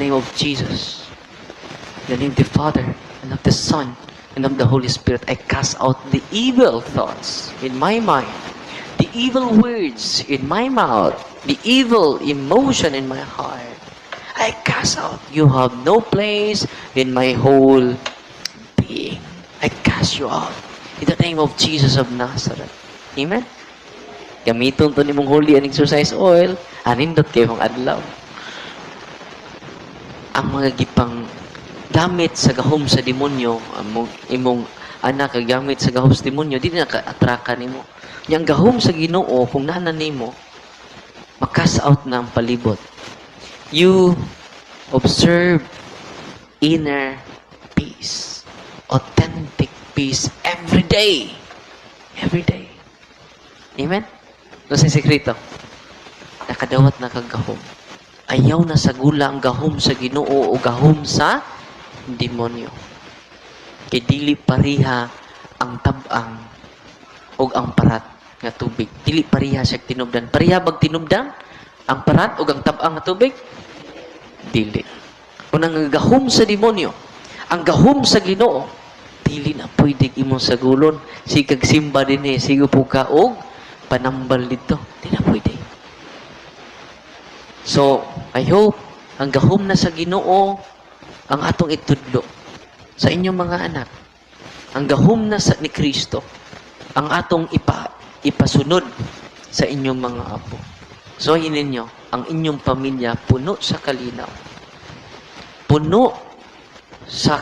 name of Jesus, in the name of the Father, and of the Son, and of the Holy Spirit, I cast out the evil thoughts in my mind, the evil words in my mouth, the evil emotion in my heart. I cast out. You have no place in my whole being. I cast you out. In the name of Jesus of Nazareth. Amen? Gamiton to ni mong holy and exercise oil, anindot kayo mong adlaw. Ang mga gipang gamit sa gahom sa demonyo, imong anak gamit sa gahom sa demonyo, di na ka-atraka nimo. Yang gahom sa Ginoo, kung nanan nimo, makas out na ang palibot. You observe inner peace, authentic peace every day. Every day. Amen? Ito sa sekreto. Nakadawat na kagahom. Ayaw na sa gula ang gahom sa Ginoo o gahom sa demonyo. Kay dili pariha ang tabang o ang parat nga tubig. Dili pariha siya tinubdan. Pariha bag tinubdan ang parat o ang tabang nga tubig? Dili. Kung ang gahom sa demonyo, ang gahom sa Ginoo, dili na pwede imong sagulon. Sigag simba din sigo po ka og panambal dito. Di na pwede. So, I hope, ang gahom na sa Ginoo, ang atong itudlo sa inyong mga anak. Ang gahom na sa ni Kristo, ang atong ipasunod sa inyong mga apo. So, ninyo, ang inyong pamilya puno sa kalinaw. Puno sa